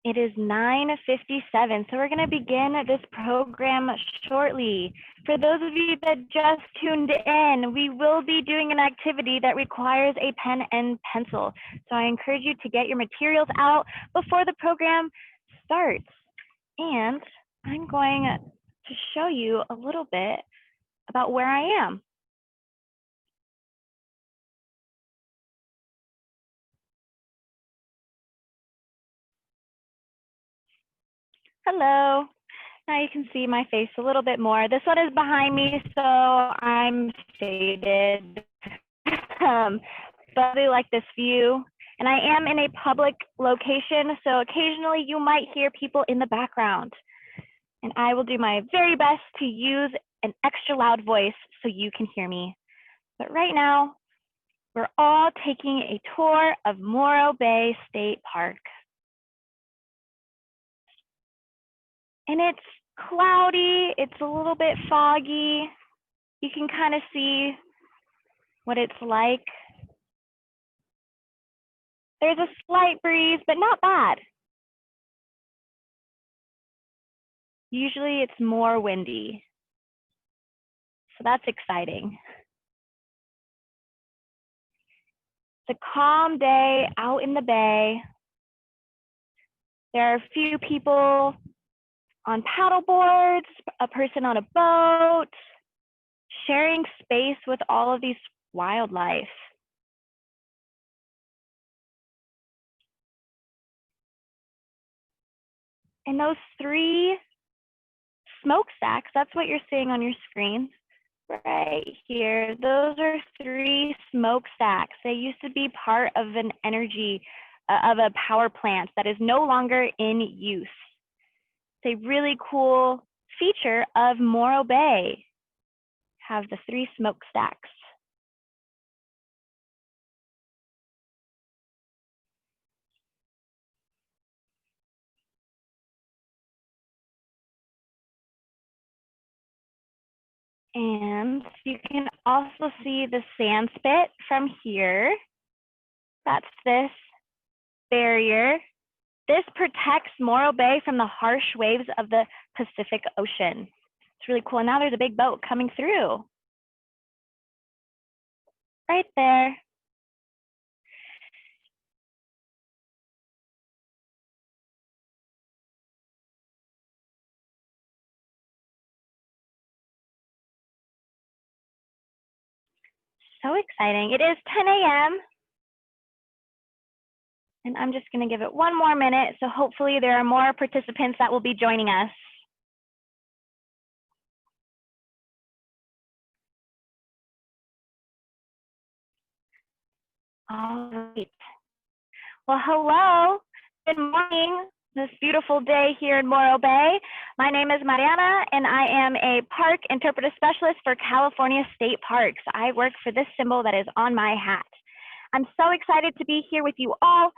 It is 9:57, so we're going to begin this program shortly. For those of you that just tuned in, we will be doing an activity that requires a pen and pencil. So I encourage you to get your materials out before the program starts. And I'm going to show you a little bit about where I am. Hello. Now you can see my face a little bit more. This one is behind me, so I'm shaded. But I really like this view. And I am in a public location, so occasionally you might hear people in the background. And I will do my very best to use an extra loud voice so you can hear me. But right now, we're all taking a tour of Morro Bay State Park. And it's cloudy, it's a little bit foggy. You can kind of see what it's like. There's a slight breeze, but not bad. Usually it's more windy. So that's exciting. It's a calm day out in the bay. There are a few people on paddle boards, a person on a boat, sharing space with all of these wildlife. And those 3 smokestacks, that's what you're seeing on your screen right here. Those are 3 smokestacks. They used to be part of an energy, of a power plant that is no longer in use. It's a really cool feature of Morro Bay, have the 3 smokestacks. And you can also see the sand spit from here. That's this barrier. This protects Morro Bay from the harsh waves of the Pacific Ocean. It's really cool. And now there's a big boat coming through. Right there. So exciting. It is 10 a.m. And I'm just going to give it one more minute. So hopefully there are more participants that will be joining us. All right. Well, hello. Good morning. This beautiful day here in Morro Bay. My name is Mariana, and I am a park interpretive specialist for California State Parks. I work for this symbol that is on my hat. I'm so excited to be here with you all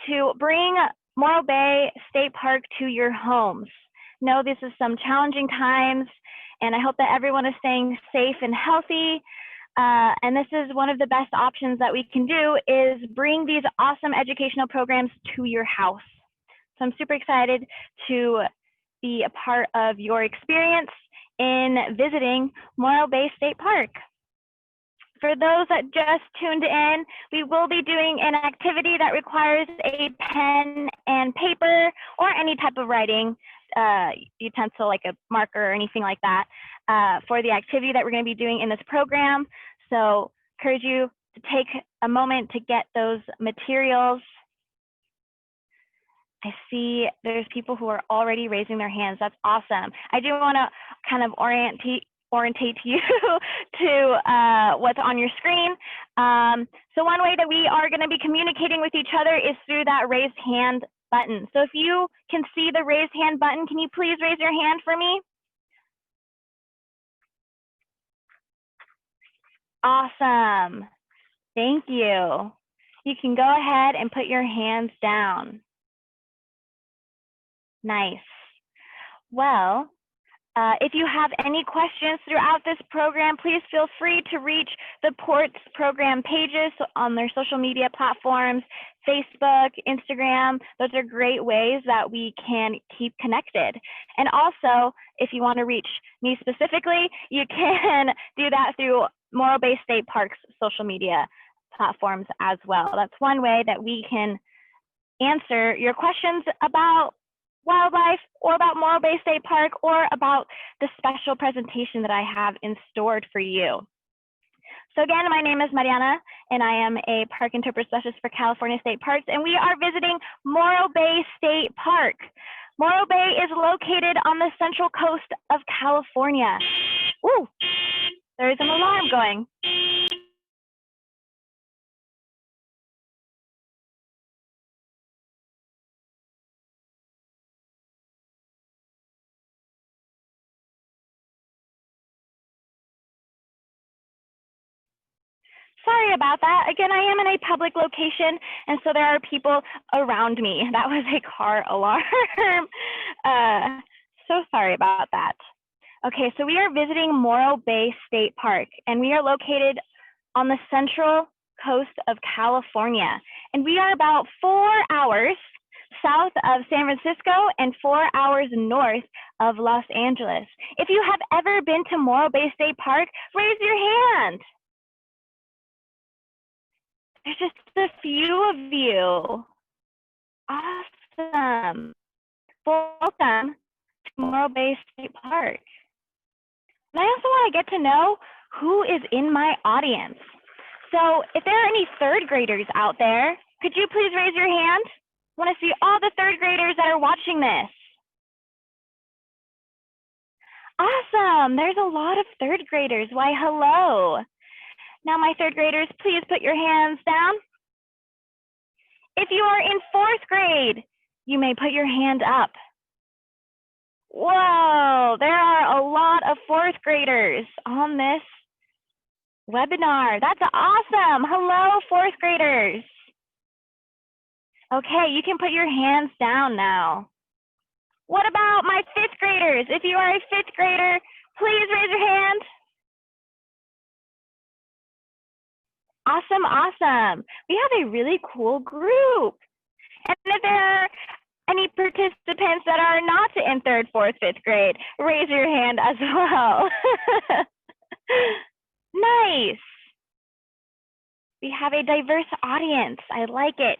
to bring Morro Bay State Park to your homes. Know this is some challenging times, and I hope that everyone is staying safe and healthy. And this is one of the best options that we can do is bring these awesome educational programs to your house. So I'm super excited to be a part of your experience in visiting Morro Bay State Park. For those that just tuned in, we will be doing an activity that requires a pen and paper or any type of writing utensil like a marker or anything like that for the activity that we're going to be doing in this program. So encourage you to take a moment to get those materials. I see there's people who are already raising their hands. That's awesome. I do want to kind of orientate you to what's on your screen. So one way that we are going to be communicating with each other is through that raised hand button. So if you can see the raised hand button, can you please raise your hand for me? Awesome. Thank you. You can go ahead and put your hands down. Nice. Well, If you have any questions throughout this program, please feel free to reach the Ports program pages on their social media platforms, Facebook, Instagram. Those are great ways that we can keep connected. And also, if you want to reach me specifically, you can do that through Morro Bay State Park's social media platforms as well. That's one way that we can answer your questions about wildlife or about Morro Bay State Park or about the special presentation that I have in store for you. So again, my name is Mariana and I am a park interpreter specialist for California State Parks, and we are visiting Morro Bay State Park. Morro Bay is located on the central coast of California. Ooh, there is an alarm going. Sorry about that. Again, I am in a public location, and so there are people around me. That was a car alarm. So sorry about that. Okay, so we are visiting Morro Bay State Park, and we are located on the central coast of California. And we are about 4 hours south of San Francisco and 4 hours north of Los Angeles. If you have ever been to Morro Bay State Park, raise your hand. There's just a few of you. Awesome. Welcome to Morro Bay State Park. And I also want to get to know who is in my audience. So if there are any third graders out there, could you please raise your hand? I want to see all the third graders that are watching this. Awesome. There's a lot of third graders. Why, hello. Now, my third graders, please put your hands down. If you are in 4th grade, you may put your hand up. Whoa, there are a lot of 4th graders on this webinar. That's awesome. Hello, 4th graders. Okay, you can put your hands down now. What about my 5th graders? If you are a 5th grader, please raise your hand. Awesome, awesome. We have a really cool group. And if there are any participants that are not in 3rd, 4th, 5th grade, raise your hand as well. Nice. We have a diverse audience. I like it.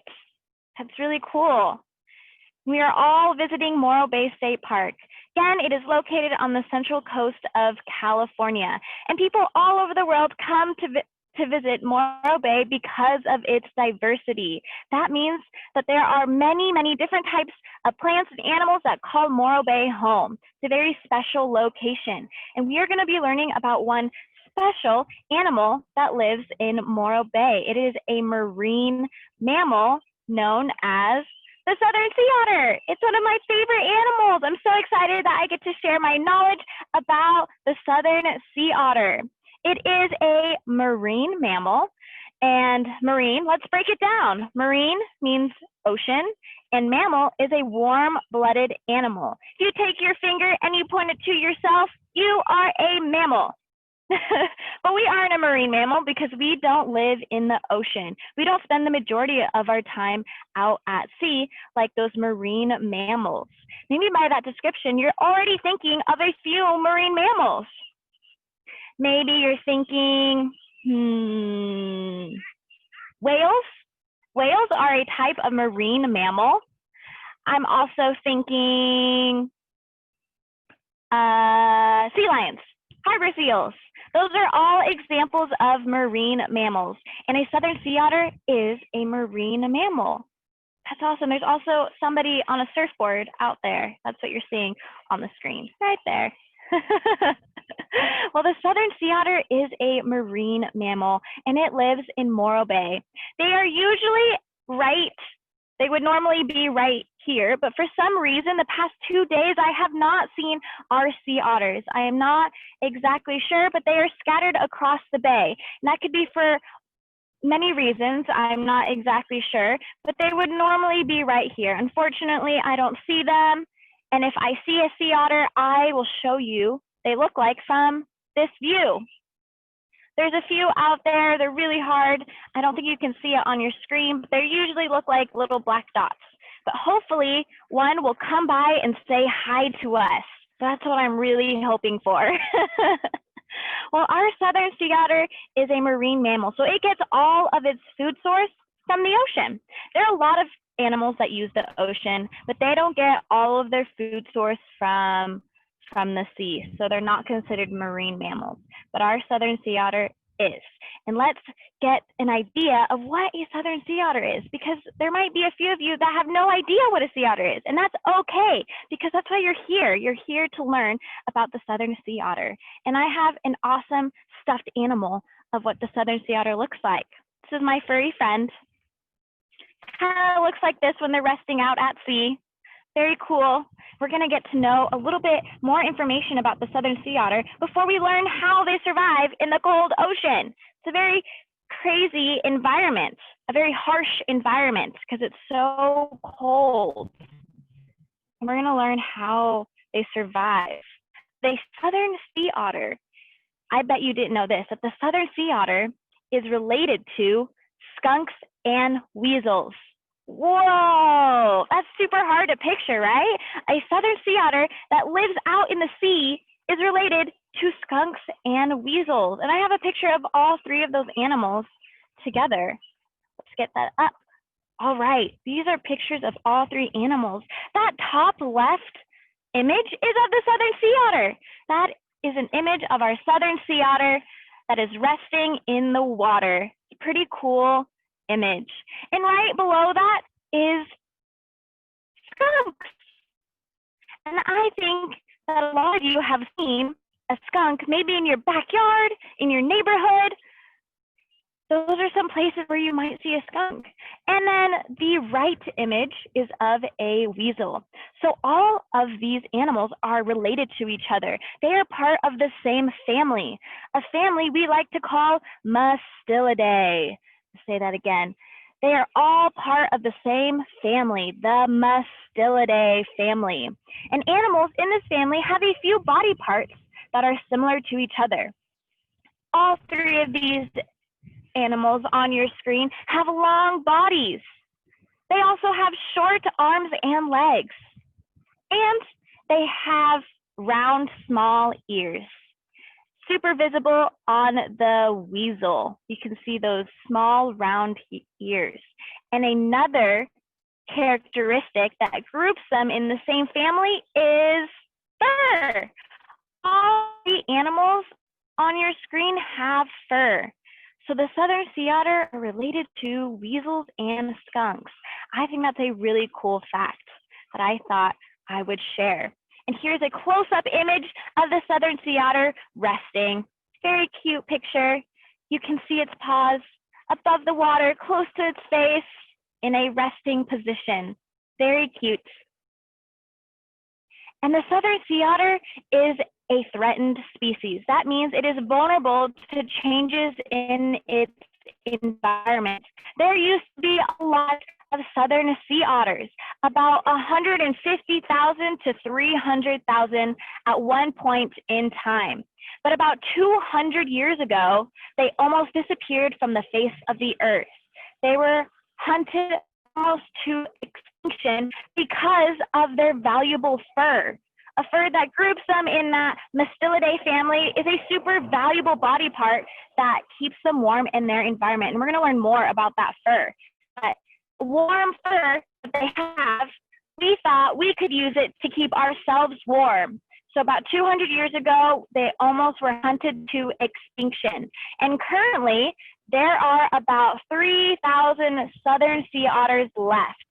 That's really cool. We are all visiting Morro Bay State Park. Again, it is located on the central coast of California, and people all over the world come to visit Morro Bay because of its diversity. That means that there are many, many different types of plants and animals that call Morro Bay home. It's a very special location. And we are going to be learning about one special animal that lives in Morro Bay. It is a marine mammal known as the southern sea otter. It's one of my favorite animals. I'm so excited that I get to share my knowledge about the southern sea otter. It is a marine mammal, and marine, let's break it down. Marine means ocean, and mammal is a warm-blooded animal. If you take your finger and you point it to yourself, you are a mammal. But we aren't a marine mammal because we don't live in the ocean. We don't spend the majority of our time out at sea like those marine mammals. Maybe by that description, you're already thinking of a few marine mammals. Maybe you're thinking, whales? Whales are a type of marine mammal. I'm also thinking sea lions, harbor seals. Those are all examples of marine mammals. And a southern sea otter is a marine mammal. That's awesome. There's also somebody on a surfboard out there. That's what you're seeing on the screen right there. Well, the southern sea otter is a marine mammal, and it lives in Morro Bay. They are usually they would normally be right here, but for some reason, the past 2 days, I have not seen our sea otters. I am not exactly sure, but they are scattered across the bay. And that could be for many reasons. I'm not exactly sure, but they would normally be right here. Unfortunately, I don't see them. And if I see a sea otter, I will show you they look like from this view. There's a few out there, they're really hard. I don't think you can see it on your screen, but they usually look like little black dots. But hopefully one will come by and say hi to us. That's what I'm really hoping for. Well, our southern sea otter is a marine mammal, so it gets all of its food source from the ocean. There are a lot of animals that use the ocean, but they don't get all of their food source from the sea, so they're not considered marine mammals. But our southern sea otter is. And let's get an idea of what a southern sea otter is, because there might be a few of you that have no idea what a sea otter is, and that's okay, because that's why you're here. You're here to learn about the southern sea otter. And I have an awesome stuffed animal of what the southern sea otter looks like. This is my furry friend. Kind of looks like this when they're resting out at sea. Very cool. We're going to get to know a little bit more information about the southern sea otter before we learn how they survive in the cold ocean. It's a very crazy environment, a very harsh environment because it's so cold. And we're going to learn how they survive. The southern sea otter, I bet you didn't know this, that the southern sea otter is related to skunks and weasels. Whoa, that's super hard to picture, right? A southern sea otter that lives out in the sea is related to skunks and weasels. And I have a picture of all three of those animals together. Let's get that up. All right, these are pictures of all three animals. That top left image is of the southern sea otter. That is an image of our southern sea otter that is resting in the water. It's a pretty cool image. And right below that is skunks. And I think that a lot of you have seen a skunk maybe in your backyard, in your neighborhood. Those are some places where you might see a skunk. And then the right image is of a weasel. So all of these animals are related to each other. They are part of the same family, a family we like to call Mustelidae. Say that again. They are all part of the same family, the Mustelidae family. And animals in this family have a few body parts that are similar to each other. All three of these animals on your screen have long bodies. They also have short arms and legs. And they have round, small ears. Super visible on the weasel. You can see those small round ears. And another characteristic that groups them in the same family is fur. All the animals on your screen have fur. So the southern sea otter are related to weasels and skunks. I think that's a really cool fact that I thought I would share. And here's a close-up image of the southern sea otter resting. Very cute picture. You can see its paws above the water, close to its face, in a resting position. Very cute. And the southern sea otter is a threatened species. That means it is vulnerable to changes in its environment. There used to be a lot of southern sea otters, about 150,000 to 300,000 at one point in time. But about 200 years ago, they almost disappeared from the face of the earth. They were hunted almost to extinction because of their valuable fur. A fur that groups them in that Mustelidae family is a super valuable body part that keeps them warm in their environment. And we're going to learn more about that fur. But warm fur that they have, we thought we could use it to keep ourselves warm. So about 200 years ago, they almost were hunted to extinction. And currently, there are about 3,000 southern sea otters left.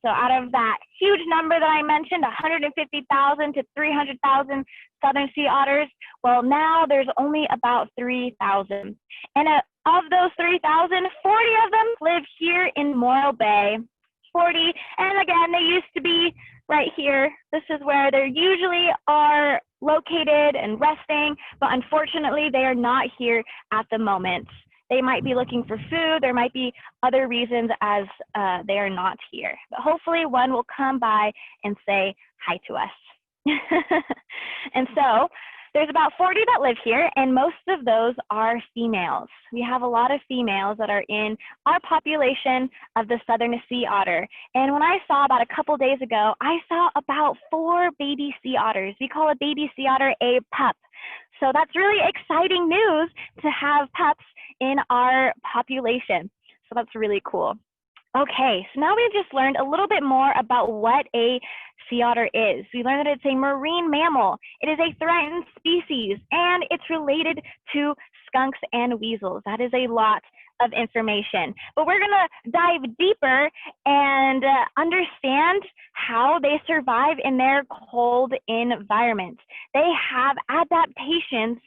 So out of that huge number that I mentioned, 150,000 to 300,000 southern sea otters, well, now there's only about 3,000. And of those 3,000, 40 of them live here in Morro Bay. 40, and again, they used to be right here. This is where they usually are located and resting, but unfortunately, they are not here at the moment. They might be looking for food. There might be other reasons as they are not here. But hopefully one will come by and say hi to us. And so there's about 40 that live here, and most of those are females. We have a lot of females that are in our population of the southern sea otter. And when I saw about a couple days ago, I saw about 4 baby sea otters. We call a baby sea otter a pup. So that's really exciting news to have pups in our population. So that's really cool. Okay, so now we've just learned a little bit more about what a sea otter is. We learned that it's a marine mammal. It is a threatened species, and it's related to skunks and weasels. That is a lot of information. But we're gonna dive deeper and understand how they survive in their cold environment. They have adaptations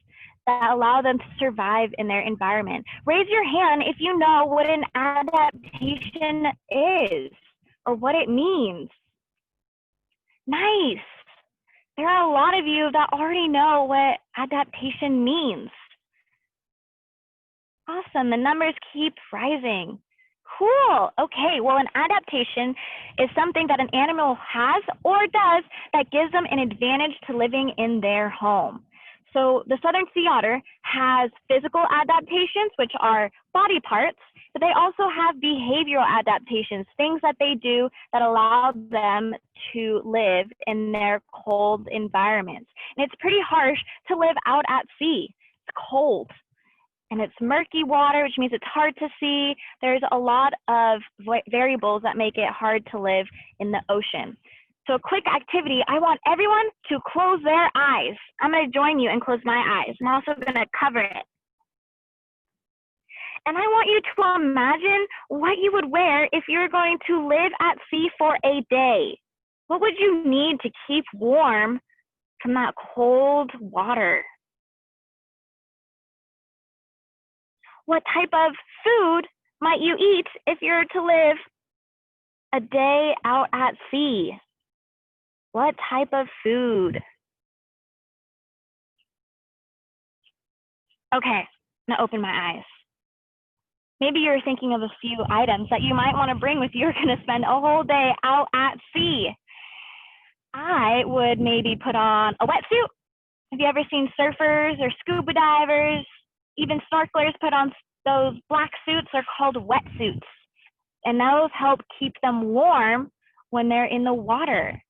that allow them to survive in their environment. Raise your hand if you know what an adaptation is or what it means. Nice. There are a lot of you that already know what adaptation means. Awesome, the numbers keep rising. Cool, okay, well an adaptation is something that an animal has or does that gives them an advantage to living in their home. So the southern sea otter has physical adaptations, which are body parts, but they also have behavioral adaptations, things that they do that allow them to live in their cold environments. And it's pretty harsh to live out at sea. It's cold and it's murky water, which means it's hard to see. There's a lot of variables that make it hard to live in the ocean. So a quick activity, I want everyone to close their eyes. I'm gonna join you and close my eyes. I'm also gonna cover it. And I want you to imagine what you would wear if you're going to live at sea for a day. What would you need to keep warm from that cold water? What type of food might you eat if you're to live a day out at sea? What type of food? Okay, I'm gonna open my eyes. Maybe you're thinking of a few items that you might want to bring with you. You're gonna spend a whole day out at sea. I would maybe put on a wetsuit. Have you ever seen surfers or scuba divers, even snorkelers put on those black suits? They're called wetsuits. And those help keep them warm when they're in the water.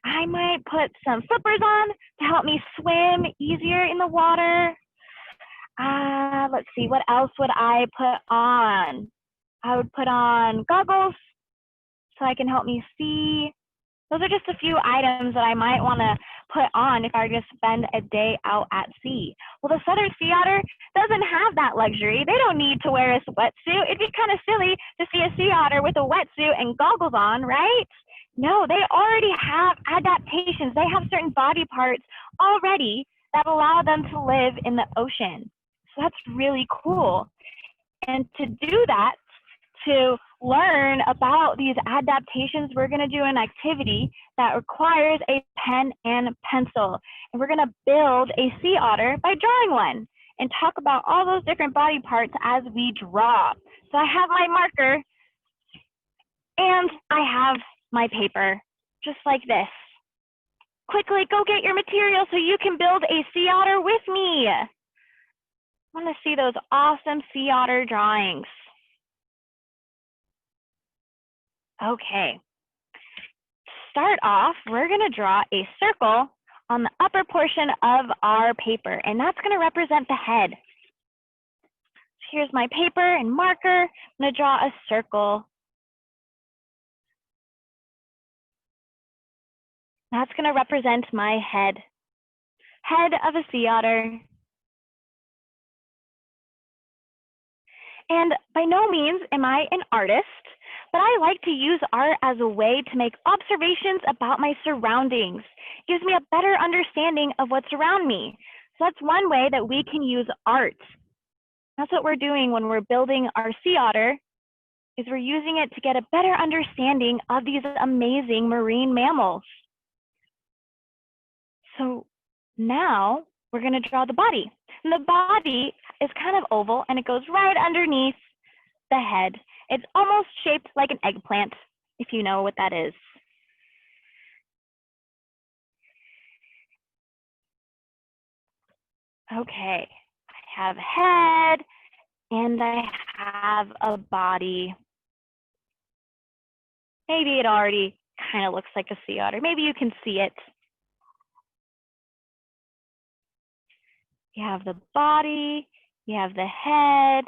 I might put some flippers on to help me swim easier in the water. Let's see, what else would I put on? I would put on goggles so I can help me see. Those are just a few items that I might want to put on if I were to spend a day out at sea. Well, the southern sea otter doesn't have that luxury. They don't need to wear a wetsuit. It'd be kind of silly to see a sea otter with a wetsuit and goggles on, right? No, they already have adaptations. They have certain body parts already that allow them to live in the ocean. So that's really cool. And to do that, to learn about these adaptations, we're going to do an activity that requires a pen and pencil. And we're going to build a sea otter by drawing one and talk about all those different body parts as we draw. So I have my marker and I have my paper, just like this. Quickly, go get your material so you can build a sea otter with me. I want to see those awesome sea otter drawings. Okay, to start off, we're going to draw a circle on the upper portion of our paper, and that's going to represent the head. So here's my paper and marker. I'm going to draw a circle. That's going to represent my head. Head of a sea otter. And by no means am I an artist, but I like to use art as a way to make observations about my surroundings. It gives me a better understanding of what's around me. So that's one way that we can use art. That's what we're doing when we're building our sea otter, is we're using it to get a better understanding of these amazing marine mammals. So now we're going to draw the body. And the body is kind of oval and it goes right underneath the head. It's almost shaped like an eggplant, if you know what that is. Okay, I have a head and I have a body. Maybe it already kind of looks like a sea otter. Maybe you can see it. You have the body, you have the head.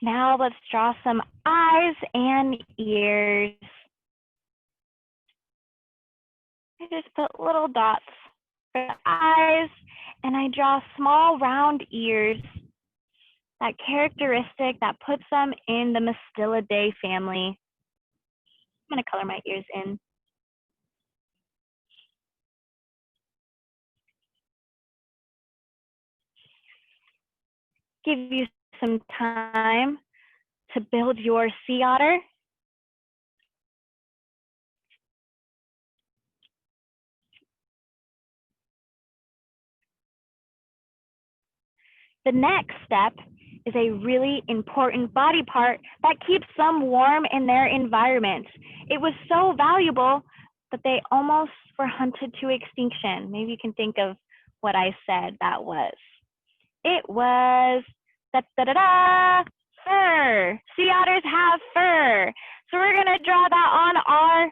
Now let's draw some eyes and ears. I just put little dots for the eyes, and I draw small round ears. That characteristic that puts them in the Mastidae family. I'm gonna color my ears in. Give you some time to build your sea otter. The next step is a really important body part that keeps them warm in their environment. It was so valuable that they almost were hunted to extinction. Maybe you can think of what I said that was. It was fur. Sea otters have fur. So we're gonna draw that on our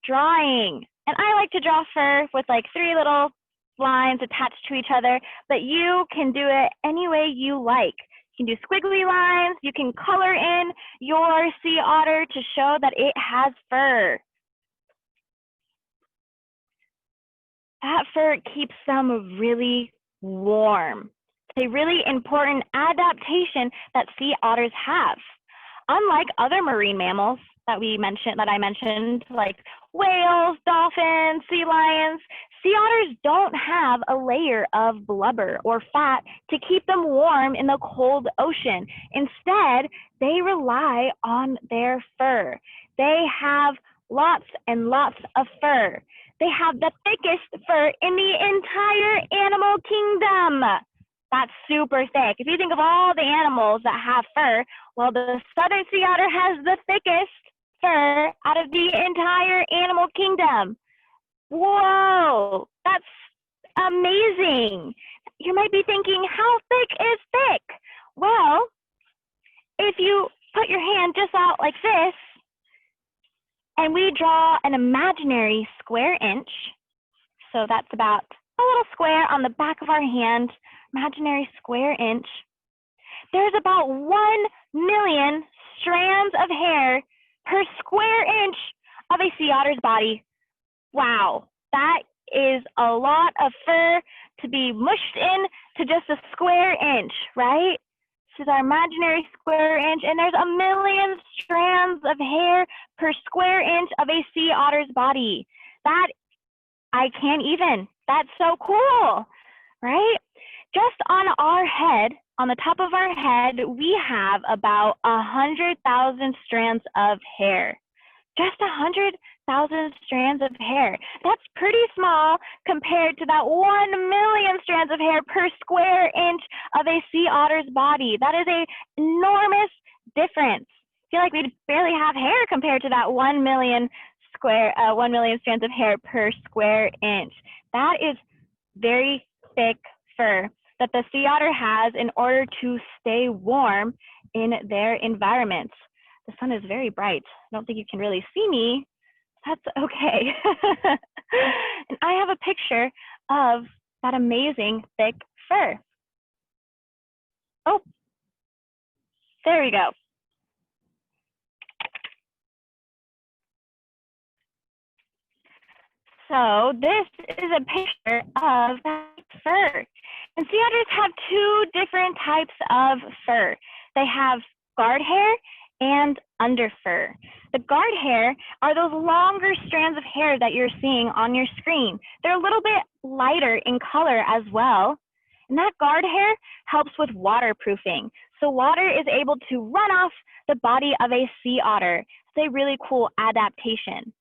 drawing. And I like to draw fur with like 3 little lines attached to each other, but you can do it any way you like. You can do squiggly lines, you can color in your sea otter to show that it has fur. That fur keeps them really warm. It's a really important adaptation that sea otters have. Unlike other marine mammals that I mentioned, like whales, dolphins, sea lions, sea otters don't have a layer of blubber or fat to keep them warm in the cold ocean. Instead, they rely on their fur. They have lots and lots of fur. They have the thickest fur in the entire animal kingdom. That's super thick. If you think of all the animals that have fur, well, the southern sea otter has the thickest fur out of the entire animal kingdom. Whoa, that's amazing. You might be thinking, how thick is thick? Well, if you put your hand just out like this, and we draw an imaginary square inch, so that's about a little square on the back of our hand, imaginary square inch, there's about 1 million strands of hair per square inch of a sea otter's body. Wow, that is a lot of fur to be mushed in to just a square inch, right? This is our imaginary square inch, and there's 1 million strands of hair per square inch of a sea otter's body. That, I can't even. That's so cool, right? Just on our head, on the top of our head, we have about 100,000 strands of hair. Just 100,000 strands of hair. That's pretty small compared to that 1 million strands of hair per square inch of a sea otter's body. That is an enormous difference. I feel like we barely have hair compared to that 1 million strands of hair per square inch. That is very thick fur that the sea otter has in order to stay warm in their environment. The sun is very bright. I don't think you can really see me. That's okay. And I have a picture of that amazing thick fur. Oh, there we go. So this is a picture of that fur. And sea otters have 2 different types of fur. They have guard hair and under fur. The guard hair are those longer strands of hair that you're seeing on your screen. They're a little bit lighter in color as well. And that guard hair helps with waterproofing. So water is able to run off the body of a sea otter. It's a really cool adaptation.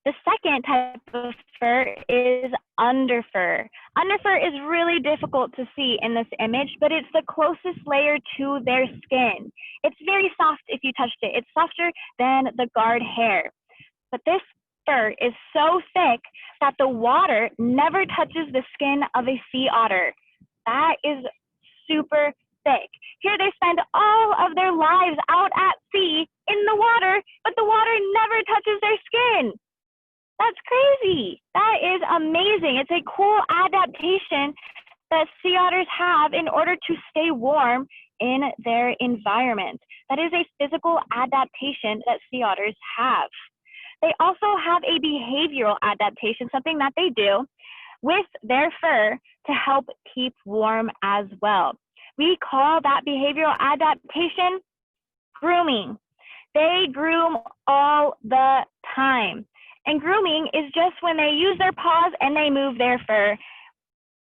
The second type of fur is underfur. Underfur is really difficult to see in this image, but it's the closest layer to their skin. It's very soft if you touched it. It's softer than the guard hair. But this fur is so thick that the water never touches the skin of a sea otter. That is super thick. Here they spend all of their lives out at sea in the water, but the water never touches their skin. That's crazy. That is amazing. It's a cool adaptation that sea otters have in order to stay warm in their environment. That is a physical adaptation that sea otters have. They also have a behavioral adaptation, something that they do with their fur to help keep warm as well. We call that behavioral adaptation grooming. They groom all the time. And grooming is just when they use their paws and they move their fur.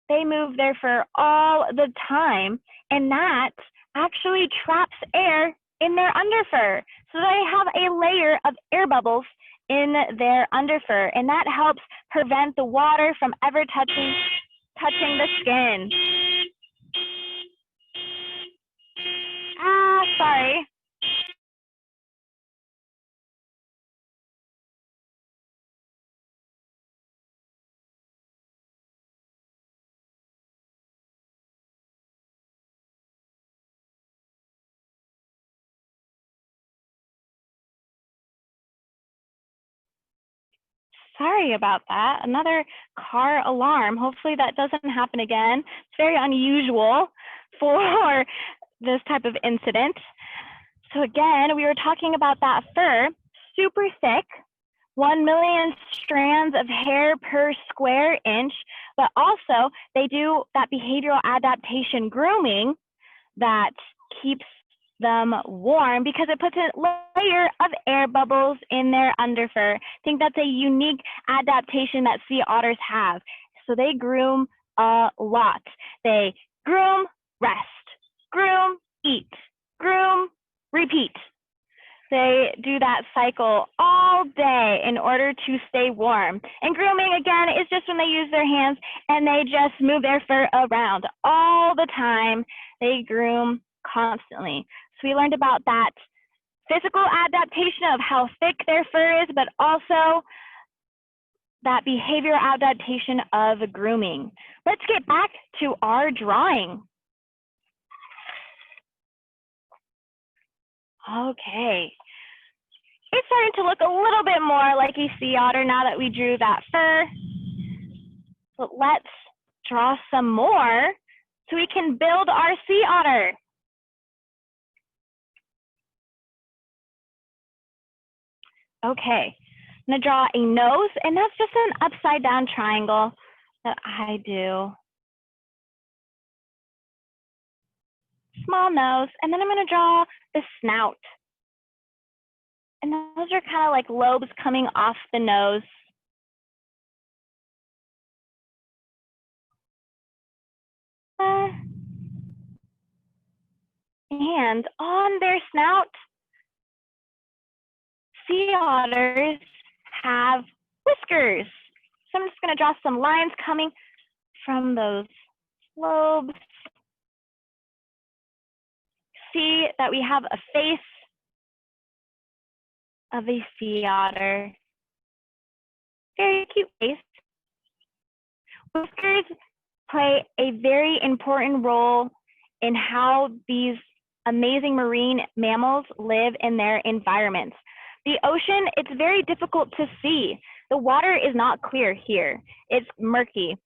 They move their fur all the time, and that actually traps air in their underfur. So they have a layer of air bubbles in their underfur, and that helps prevent the water from ever touching the skin. Sorry. Sorry about that. Another car alarm. Hopefully that doesn't happen again. It's very unusual for this type of incident. So again, we were talking about that fur, super thick, 1 million strands of hair per square inch, but also they do that behavioral adaptation grooming that keeps them warm because it puts a layer of air bubbles in their underfur. I think that's a unique adaptation that sea otters have. So they groom a lot. They groom, rest, groom, eat, groom, repeat. They do that cycle all day in order to stay warm. And grooming, again, is just when they use their hands and they just move their fur around all the time. They groom constantly. So we learned about that physical adaptation of how thick their fur is, but also that behavioral adaptation of grooming. Let's get back to our drawing. Okay. It's starting to look a little bit more like a sea otter now that we drew that fur. But let's draw some more so we can build our sea otter. Okay, I'm gonna draw a nose, and that's just an upside down triangle that I do. Small nose, and then I'm gonna draw the snout. And those are kind of like lobes coming off the nose. And on their snout, sea otters have whiskers. So I'm just going to draw some lines coming from those lobes. See that we have a face of a sea otter. Very cute face. Whiskers play a very important role in how these amazing marine mammals live in their environments. The ocean, it's very difficult to see. The water is not clear here. It's murky.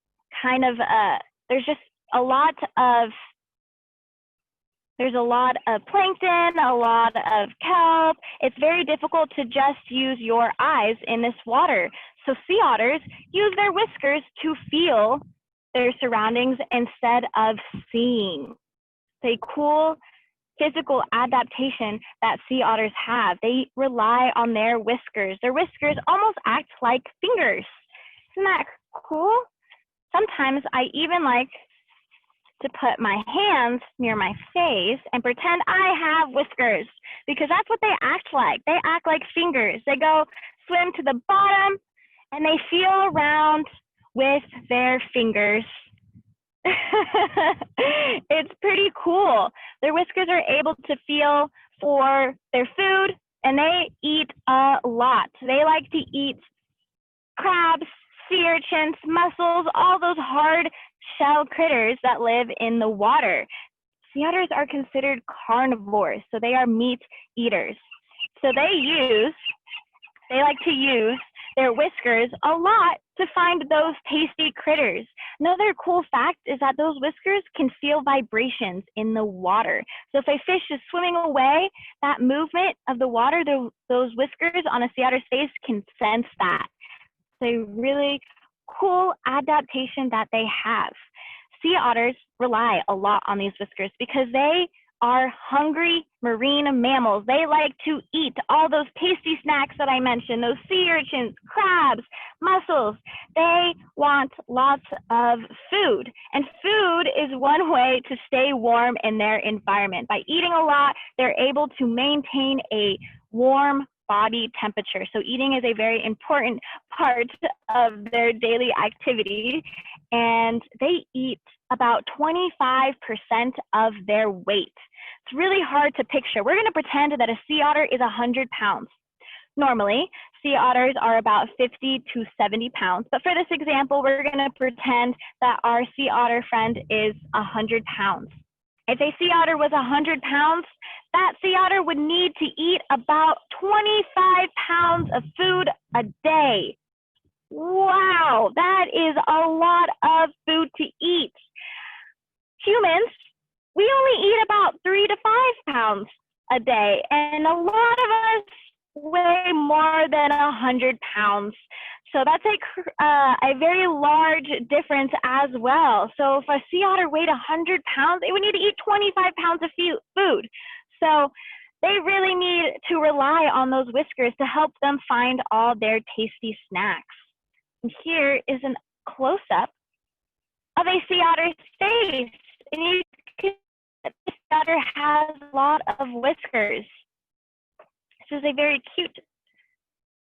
Kind of, there's a lot of plankton, a lot of kelp. It's very difficult to just use your eyes in this water. So sea otters use their whiskers to feel their surroundings instead of seeing. It's a cool physical adaptation that sea otters have. They rely on their whiskers. Their whiskers almost act like fingers. Isn't that cool? Sometimes I even like to put my hands near my face and pretend I have whiskers because that's what they act like. They act like fingers. They go swim to the bottom and they feel around with their fingers. It's pretty cool. Their whiskers are able to feel for their food, and they eat a lot. They like to eat crabs, sea urchins, mussels, all those hard shell critters that live in the water. Sea otters are considered carnivores, so they are meat eaters. So they like to use their whiskers a lot to find those tasty critters. Another cool fact is that those whiskers can feel vibrations in the water. So if a fish is swimming away, that movement of the water, those whiskers on a sea otter's face can sense that. It's a really cool adaptation that they have. Sea otters rely a lot on these whiskers because they are hungry marine mammals. They like to eat all those tasty snacks that I mentioned, those sea urchins, crabs, mussels. They want lots of food, and food is one way to stay warm in their environment. By eating a lot, they're able to maintain a warm body temperature. So eating is a very important part of their daily activity, and they eat about 25% of their weight. It's really hard to picture. We're going to pretend that a sea otter is 100 pounds. Normally, sea otters are about 50 to 70 pounds, but for this example, we're going to pretend that our sea otter friend is 100 pounds. If a sea otter was 100 pounds, that sea otter would need to eat about 25 pounds of food a day. Wow, that is a lot of food to eat. Humans, we only eat about 3 to 5 pounds a day, and a lot of us weigh more than 100 pounds. So that's a very large difference as well. So if a sea otter weighed 100 pounds, it would need to eat 25 pounds of food. So they really need to rely on those whiskers to help them find all their tasty snacks. And here is a close-up of a sea otter's face. And you can see that the sea otter has a lot of whiskers. This is a very cute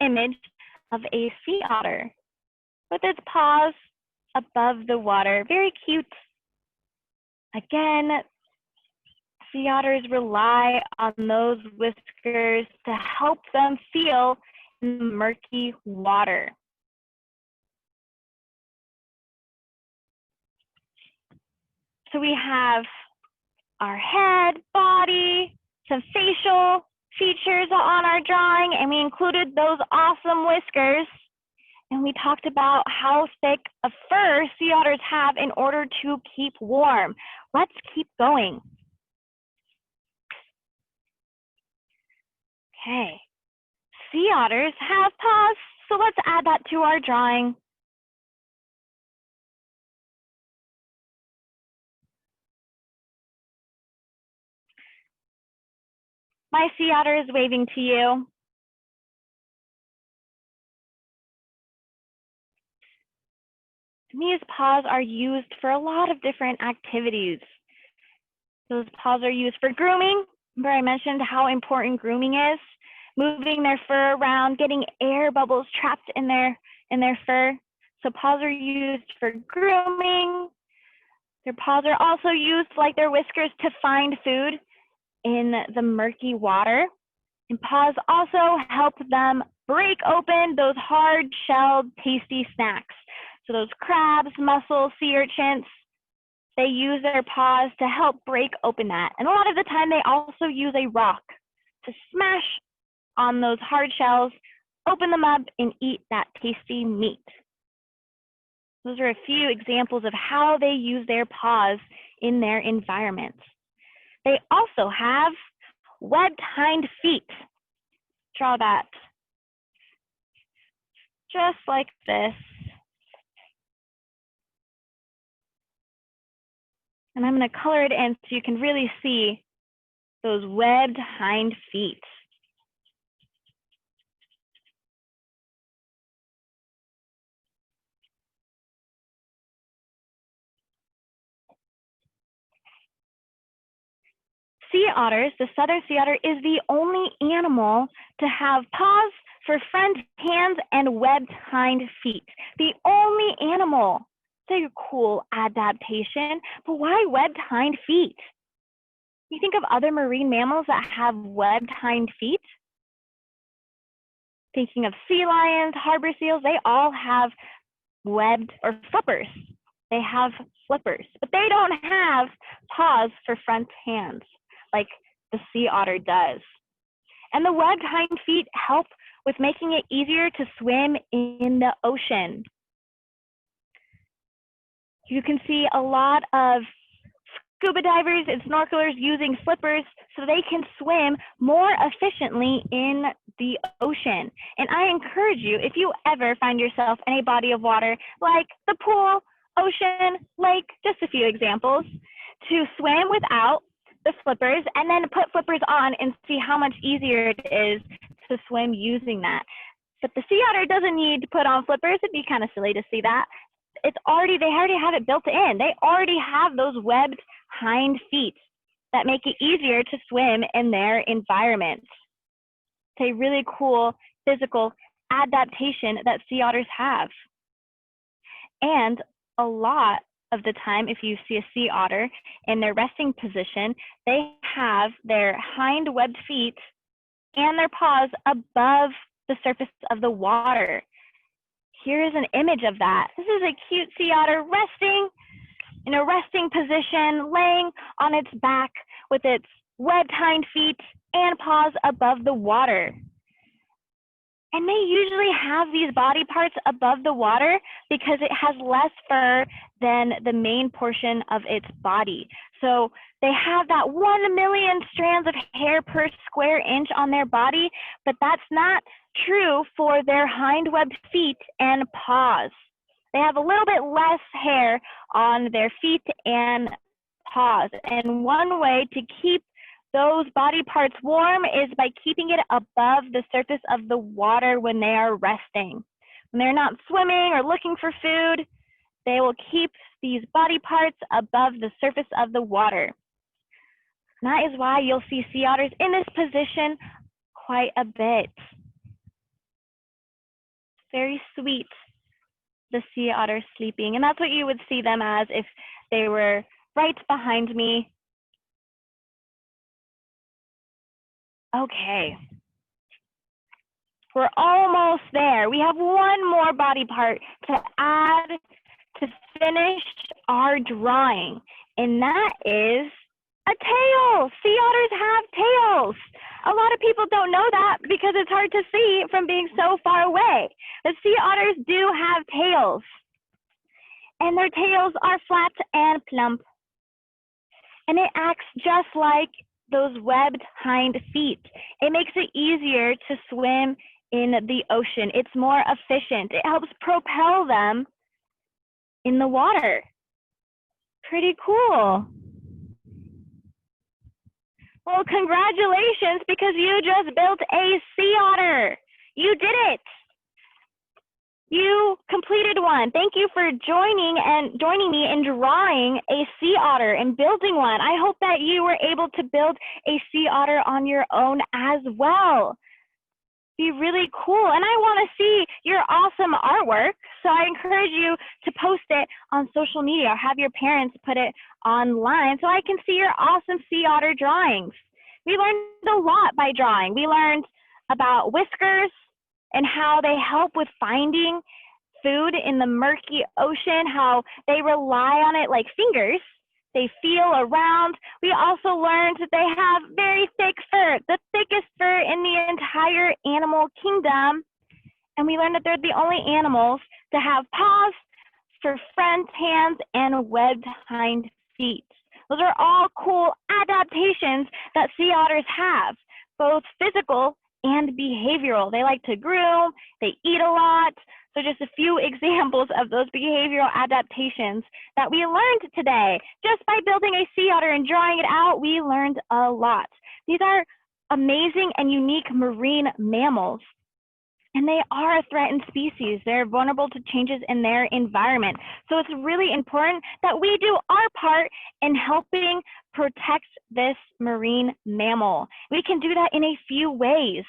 image of a sea otter with its paws above the water. Very cute. Again, sea otters rely on those whiskers to help them feel in the murky water. So we have our head, body, some facial features on our drawing, and we included those awesome whiskers. And we talked about how thick a fur sea otters have in order to keep warm. Let's keep going. Okay, sea otters have paws, so let's add that to our drawing. My sea otter is waving to you. These paws are used for a lot of different activities. Those paws are used for grooming. Remember I mentioned how important grooming is? Moving their fur around, getting air bubbles trapped in their fur. So paws are used for grooming. Their paws are also used, like their whiskers, to find food in the murky water. And paws also help them break open those hard-shelled, tasty snacks. So those crabs, mussels, sea urchins, they use their paws to help break open that. And a lot of the time, they also use a rock to smash on those hard shells, open them up, and eat that tasty meat. Those are a few examples of how they use their paws in their environment. They also have webbed hind feet. Draw that just like this. And I'm going to color it in so you can really see those webbed hind feet. Sea otters, the southern sea otter, is the only animal to have paws for front hands and webbed hind feet. The only animal. It's a cool adaptation, but why webbed hind feet? You think of other marine mammals that have webbed hind feet? Thinking of sea lions, harbor seals, they all have webbed or flippers. They have flippers, but they don't have paws for front hands like the sea otter does. And the webbed hind feet help with making it easier to swim in the ocean. You can see a lot of scuba divers and snorkelers using flippers so they can swim more efficiently in the ocean. And I encourage you, if you ever find yourself in a body of water like the pool, ocean, lake, just a few examples, to swim without the flippers and then put flippers on and see how much easier it is to swim using that. But the sea otter doesn't need to put on flippers. It'd be kind of silly to see that. They already have it built in. They already have those webbed hind feet that make it easier to swim in their environment. It's a really cool physical adaptation that sea otters have. And a lot of the time, if you see a sea otter in their resting position, they have their hind webbed feet and their paws above the surface of the water. Here is an image of that. This is a cute sea otter resting in a resting position, laying on its back with its webbed hind feet and paws above the water. And they usually have these body parts above the water because it has less fur than the main portion of its body. So they have that 1 million strands of hair per square inch on their body, but that's not true for their hind webbed feet and paws. They have a little bit less hair on their feet and paws. And one way to keep those body parts warm is by keeping it above the surface of the water when they are resting. When they're not swimming or looking for food, they will keep these body parts above the surface of the water. And that is why you'll see sea otters in this position quite a bit. Very sweet, the sea otter sleeping. And that's what you would see them as if they were right behind me. Okay, we're almost there. We have one more body part to add to finish our drawing, and that is a tail. Sea otters have tails. A lot of people don't know that because it's hard to see from being so far away. But sea otters do have tails, and their tails are flat and plump, and it acts just like those webbed hind feet. It makes it easier to swim in the ocean. It's more efficient. It helps propel them in the water. Pretty cool. Well, congratulations, because you just built a sea otter. You did it. You completed one. Thank you for joining me in drawing a sea otter and building one. I hope that you were able to build a sea otter on your own as well. Be really cool. And I want to see your awesome artwork. So I encourage you to post it on social media or have your parents put it online so I can see your awesome sea otter drawings. We learned a lot by drawing. We learned about whiskers and how they help with finding food in the murky ocean, how they rely on it like fingers. They feel around. We also learned that they have very thick fur, the thickest fur in the entire animal kingdom. And we learned that they're the only animals to have paws for front hands and webbed hind feet. Those are all cool adaptations that sea otters have, both physical and behavioral. They like to groom, they eat a lot. So just a few examples of those behavioral adaptations that we learned today. Just by building a sea otter and drawing it out, we learned a lot. These are amazing and unique marine mammals, and they are a threatened species. They're vulnerable to changes in their environment. So it's really important that we do our part in helping protect this marine mammal. We can do that in a few ways.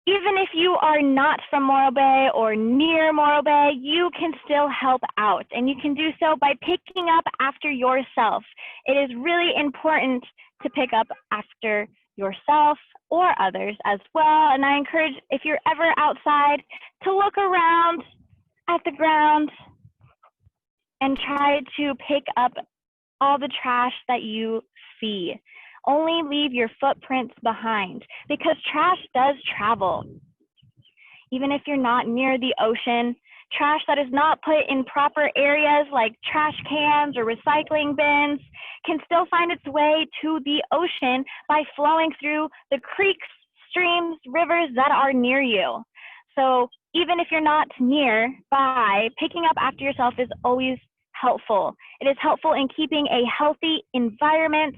Even if you are not from Morro Bay or near Morro Bay, you can still help out, and you can do so by picking up after yourself. It is really important to pick up after yourself or others as well. And I encourage, if you're ever outside, to look around at the ground and try to pick up all the trash that you see. Only leave your footprints behind, because trash does travel. Even if you're not near the ocean, trash that is not put in proper areas like trash cans or recycling bins can still find its way to the ocean by flowing through the creeks, streams, rivers that are near you. So even if you're not nearby, picking up after yourself is always helpful. It is helpful in keeping a healthy environment,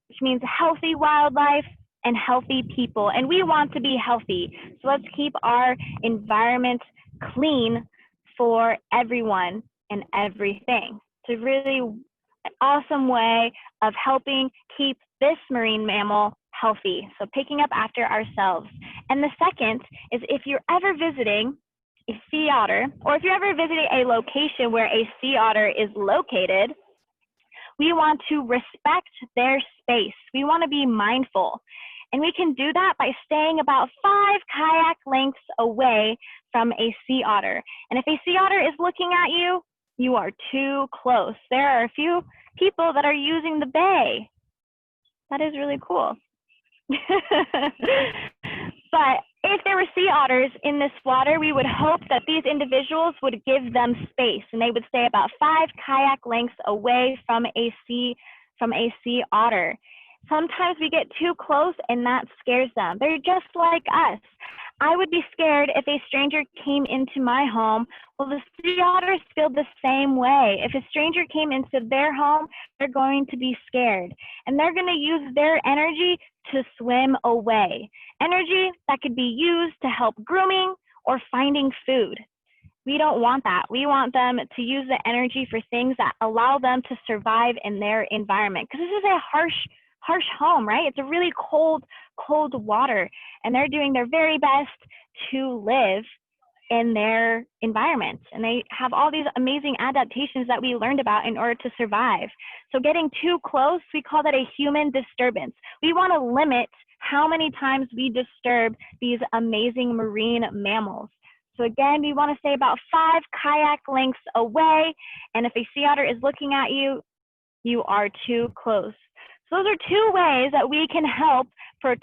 which means healthy wildlife and healthy people. And we want to be healthy. So let's keep our environment clean for everyone and everything. It's a really awesome way of helping keep this marine mammal healthy. So picking up after ourselves. And the second is, if you're ever visiting a sea otter, or if you're ever visiting a location where a sea otter is located, we want to respect their space. We want to be mindful. And we can do that by staying about 5 kayak lengths away from a sea otter. And if a sea otter is looking at you, you are too close. There are a few people that are using the bay. That is really cool. But if there were sea otters in this water, we would hope that these individuals would give them space, and they would stay about 5 kayak lengths away from a sea otter. Sometimes we get too close and that scares them. They're just like us. I would be scared if a stranger came into my home. Well, the sea otters feel the same way. If a stranger came into their home, they're going to be scared, and they're going to use their energy to swim away. Energy that could be used to help grooming or finding food. We don't want that. We want them to use the energy for things that allow them to survive in their environment. Because this is a harsh home, right? It's a really cold water, and they're doing their very best to live in their environment. And they have all these amazing adaptations that we learned about in order to survive. So getting too close, we call that a human disturbance. We want to limit how many times we disturb these amazing marine mammals. So again, we want to stay about 5 kayak lengths away. And if a sea otter is looking at you, you are too close. So those are 2 ways that we can help protect